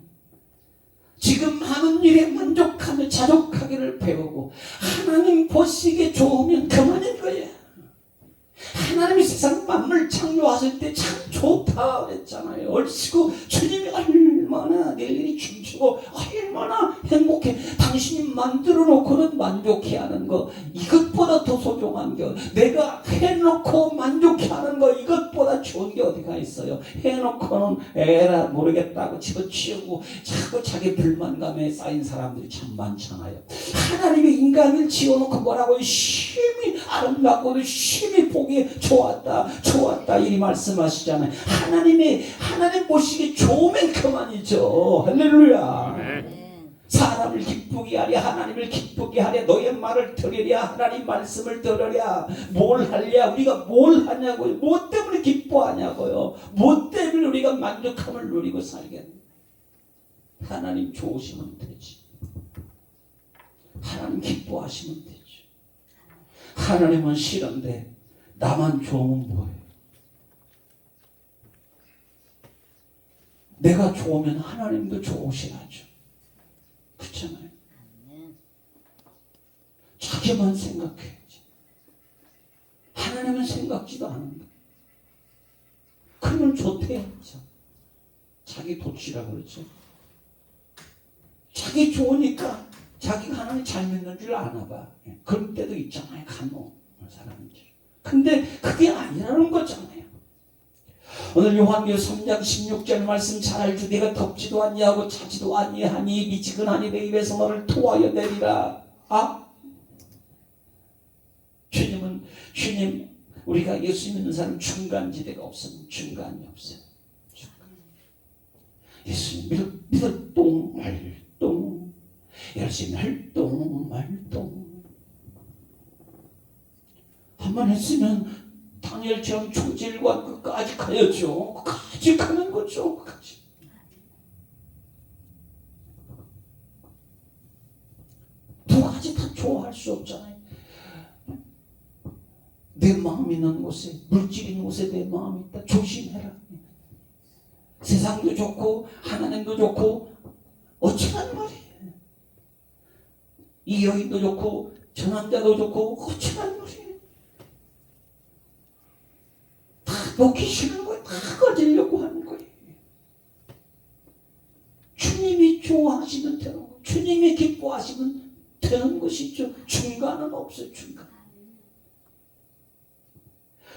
지금 하는 일에 만족하며 자족하기를 배우고 하나님 보시기에 좋으면 그만인 거예요. 하나님이 세상 만물 창조하실 때 참 좋다 그랬잖아요. 얼씨구 주님이 얼마나 내 일이 춤추고 얼마나 행복해. 당신이 만들어 놓고는 만족해 하는 거 이것보다 더 소중한 게 내가 해놓고 만족해 하는 거 이것보다 좋은 게 어디가 있어요. 해놓고는 에라 모르겠다고 집어치우고 자꾸 자기 불만감에 쌓인 사람들이 참 많잖아요. 하나님이 인간을 지어놓고 뭐라고 심히 아름답고도 심히 보기에 좋았다 이리 말씀하시잖아요. 하나님 보시기에 좋으면 그만이죠. 할렐루야. 사람을 기쁘게 하랴 하나님을 기쁘게 하랴 너의 말을 들으랴 하나님 말씀을 들으랴. 뭘 하랴? 우리가 뭘 하냐고요? 뭐 때문에 기뻐하냐고요? 뭐 때문에 우리가 만족함을 누리고 살겠냐? 하나님 좋으시면 되지. 하나님 기뻐하시면 되지. 하나님은 싫은데 나만 좋으면 뭐해? 내가 좋으면 하나님도 좋으셔야죠. 그렇잖아요. 자기만 생각해야지. 하나님은 생각지도 않는다. 그러면 좋대야죠. 자기 도치라고 그러죠. 자기 좋으니까 자기가 하나님 잘 믿는 줄 아나 봐. 그럴 때도 있잖아요. 간혹 사람들. 근데 그게 아니라는 거잖아요. 오늘 요한계시록 3장 16절 말씀 잘 알죠. 내가 덥지도 아니하고 차지도 아니하니 미지근하니 내 입에서 너를 토하여 내리라. 주님 우리가 예수 믿는 사람 중간지대가 없으면 중간이 없어요. 예수님 믿을 똥 말똥 열심히 할 똥 말똥 한번 했으면 다니엘처럼 초질과 끝까지 가야죠. 끝까지 가는 거죠. 끝까지. 두 가지 다 좋아할 수 없잖아요. 내 마음 있는 곳에 물질 있는 곳에 내 마음이 있다. 조심해라. 세상도 좋고 하나님도 좋고 어찌란 말이에요. 이 여인도 좋고 저 남자도 좋고 어찌란 말이에요. 다 놓기 싫은 거예요. 다 가지려고 하는 거예요. 주님이 좋아하시면 되는 거예요. 주님이 기뻐하시면 되는 것이죠. 중간은 없어요. 중간.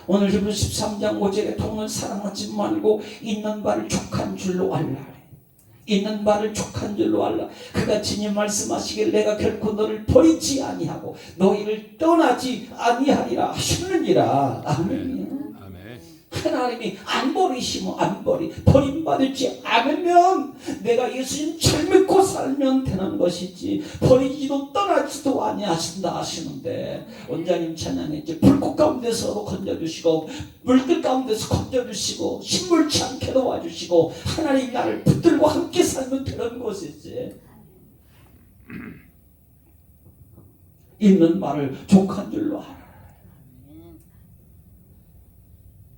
오늘 주분 13장 5절에 돈을 사랑하지 말고 있는 바를 족한 줄로 알라. 있는 바를 족한 줄로 알라. 그가 주님 말씀하시길 내가 결코 너를 버리지 아니하고 너희를 떠나지 아니하리라 하시느니라. 아멘. 하나님이 안 버리시면 버림받지 않으면 내가 예수님 잘 믿고 살면 되는 것이지 버리지도 떠나지도 아니하신다 하시는데 원장님 찬양했죠. 불꽃 가운데서 건져주시고 물길 가운데서 건져주시고 신물치 않게 도와주시고 하나님 나를 붙들고 함께 살면 되는 것이지. 있는 말을 족한 줄로 알아.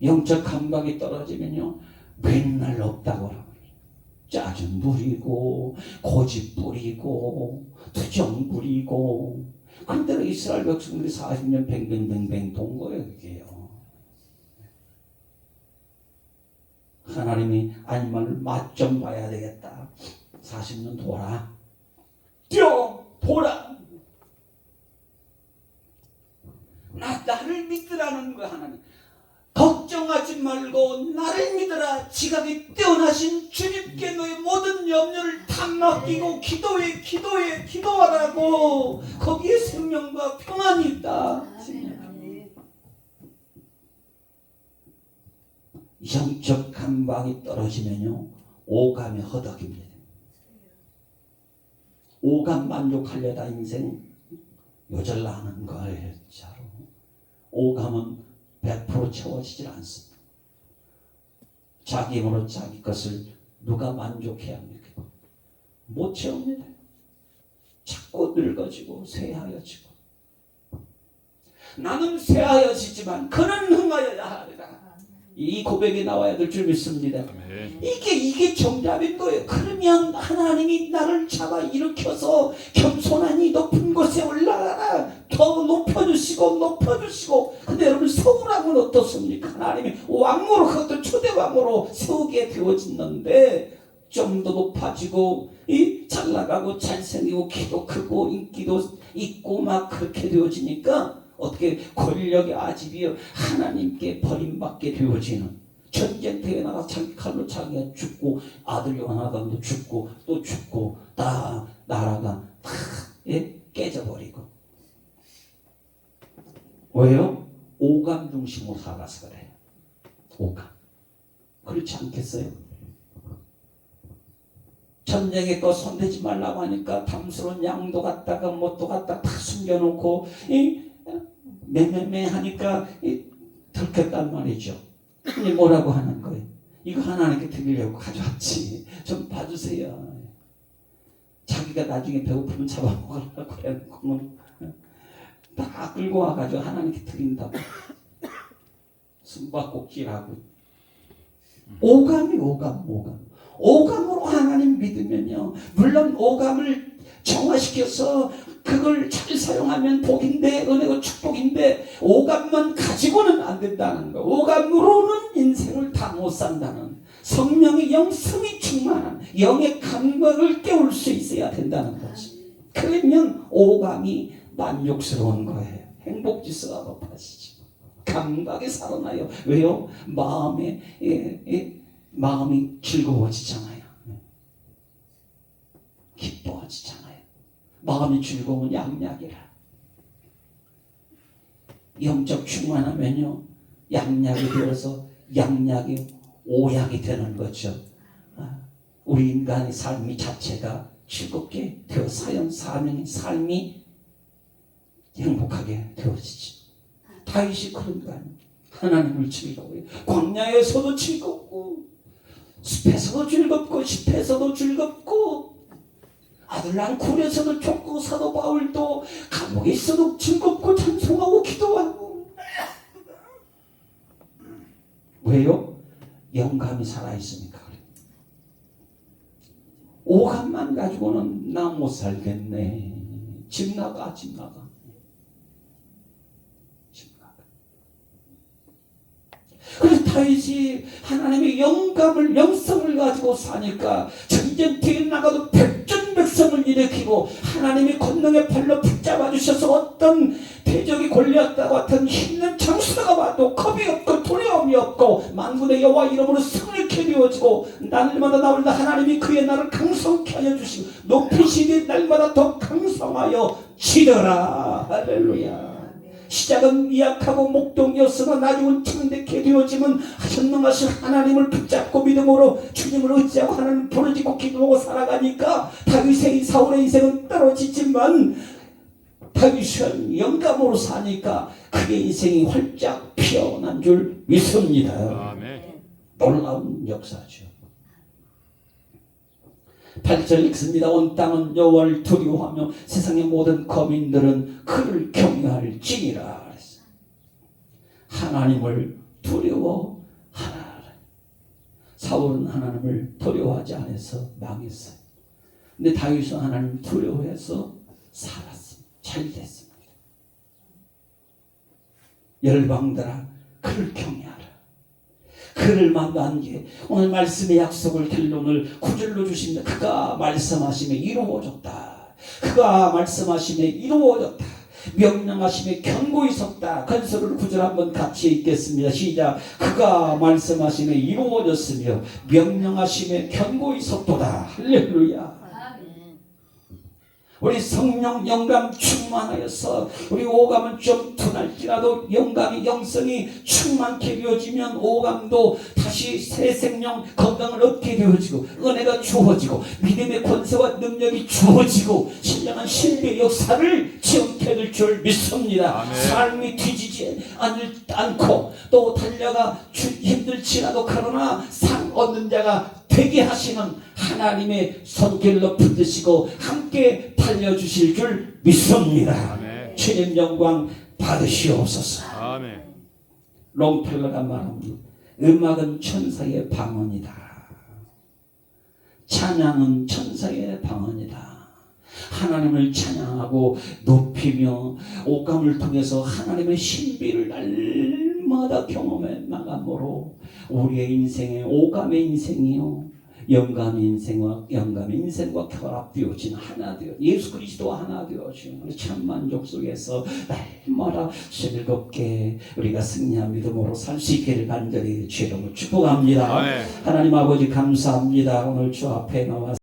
영적 감각이 떨어지면요 맨날 없다고 그러고 짜증 부리고 고집 부리고 투정 부리고 그런대로 이스라엘 백성들이 40년 뱅뱅뱅뱅 돈 거예요. 그게요. 하나님이 아니면 맛 좀 봐야 되겠다. 40년 돌아. 뛰어 돌아. 나를 믿으라는 거야. 하나님. 걱정하지 말고 나를 믿어라. 지각이 뛰어나신 주님께 너의 모든 염려를 다 맡기고 기도하라고. 거기에 생명과 평안이 있다. 영적 감각이 떨어지면요 오감에 허덕입니다. 오감 만족하려다 인생 요절나는 거예요. 진짜로. 오감은 100% 채워지질 않습니다. 자기 힘으로 자기 것을 누가 만족해야 합니까? 못 채웁니다. 자꾸 늙어지고 쇠하여지고. 나는 쇠하여지지만 그는 흥하여야 하리라. 이 고백이 나와야 될 줄 믿습니다. 아멘. 이게 정답인 거예요. 그러면 하나님이 나를 잡아 일으켜서 겸손하니 높은 곳에 올라가라. 더 높여주시고. 근데 여러분 서울하고는 어떻습니까? 하나님이 왕으로 그것도 초대 왕으로 세우게 되어졌는데 좀 더 높아지고 잘 나가고 잘생기고 키도 크고 인기도 있고 막 그렇게 되어지니까 어떻게 권력의 아집이요 하나님께 버림받게 되어지는 전쟁터에 나가 자기 칼로 자기가 죽고 아들 요나단도 죽고 또 죽고 다 나라가 다 깨져버리고. 왜요? 오감 중심으로 살아서 그래요. 오감. 그렇지 않겠어요? 전쟁에 거 손대지 말라고 하니까 탐스러운 양도 갖다가 뭣도 갖다 다 숨겨놓고 매매매 하니까 들켰단 말이죠. 근데 뭐라고 하는 거예요? 이거 하나님께 드리려고 가져왔지. 좀 봐주세요. 자기가 나중에 배고프면 잡아먹으려고 그러는 거는 다 끌고 와가지고 하나님께 드린다고. 숨바꼭질하고. 오감이 오감. 오감으로 하나님 믿으면요. 물론 오감을 정화시켜서 그걸 잘 사용하면 복인데 은혜고 축복인데 오감만 가지고는 안 된다는 거. 오감으로는 인생을 다 못 산다는 성령의 영성이 충만한 영의 감각을 깨울 수 있어야 된다는 거지. 그러면 오감이 만족스러운 거예요. 행복지수가 높아지죠. 감각이 살아나요. 왜요? 마음이 즐거워지잖아요. 기뻐지잖아요. 마음이 즐거운 양약이라. 영적 충만하면요 양약이 되어서 양약이 오약이 되는 거죠. 우리 인간의 삶이 자체가 즐겁게 되어 사명의 삶이 행복하게 되어지지. 다윗이 그런 거 아니에요. 하나님을 즐거워해요. 광야에서도 즐겁고 숲에서도 즐겁고 숲에서도 즐겁고 아들랑 굴에서도 좋고 사도 바울도 감옥에 있어도 즐겁고 찬송하고 기도하고. 왜요? 영감이 살아있으니까 그래요. 오감만 가지고는 나 못 살겠네. 집 나가. 그래서 다윗이 하나님의 영성을 가지고 사니까 전쟁터에 나가도 백전백성을 일으키고 하나님의 권능의 팔로 붙잡아 주셔서 어떤 대적이 골리앗과 같은 힘든 장수가 와도 겁이 없고 두려움이 없고 만군의 여호와 이름으로 승리케 되어지고 날마다 나올다 하나님이 그의 나를 강성케 하여 주시고 높이시니 날마다 더 강성하여 지더라. 할렐루야. 시작은 미약하고 목동이었으나 나중은 창대케 되어지면 전능하신 하나님을 붙잡고 믿음으로 주님을 의지하고 하나님 부르짖고 기도하고 살아가니까 다윗의 사울의 인생은 떨어지지만 다윗은 영감으로 사니까 그의 인생이 활짝 피어난 줄 믿습니다. 아멘. 놀라운 역사죠. 8절 읽습니다. 온 땅은 여호와를 두려워하며 세상의 모든 거민들은 그를 경외할지니라. 하나님을 두려워하라. 사울은 하나님을 두려워하지 않아서 망했어요. 근데 다윗은 하나님 두려워해서 살았습니다. 잘 됐습니다. 열방들아 그를 경외하라. 그를 만난 게 오늘 말씀의 약속을 결론을 9절로 주십니다. 그가 말씀하심에 이루어졌다. 그가 말씀하심에 이루어졌다. 명령하심에 견고히 섰다. 건설을 9절 한번 같이 읽겠습니다. 시작. 그가 말씀하심에 이루어졌으며 명령하심에 견고히 섰도다. 할렐루야. 우리 성령 영감 충만하여서 우리 오감은 좀 둔할지라도 영감이 영성이 충만케 되어지면 오감도 다시 새 생명 건강을 얻게 되어지고 은혜가 주어지고 믿음의 권세와 능력이 주어지고 신령한 신비의 역사를 체험케 될 줄 믿습니다. 아멘. 삶이 뒤지지 않고 또 달려가 힘들지라도 그러나 상 얻는 자가 되게 하시는 하나님의 손길로 붙드시고 함께 달려주실 줄 믿습니다. 아멘. 주님 영광 받으시옵소서. 아멘. 롱펠러가 말합니다. 음악은 천사의 방언이다. 찬양은 천사의 방언이다. 하나님을 찬양하고 높이며 오감을 통해서 하나님의 신비를 날마다 경험해 나감으로 우리의 인생에 오감의 인생이요 영감의 인생과 결합되어진 하나 되어 예수 그리스도 하나 되어진 우리 참 만족 속에서 날마다 즐겁게 우리가 승리한 믿음으로 살 수 있기를 간절히 주의 이름으로 축복합니다. 아멘. 하나님 아버지 감사합니다. 오늘 주 앞에 나와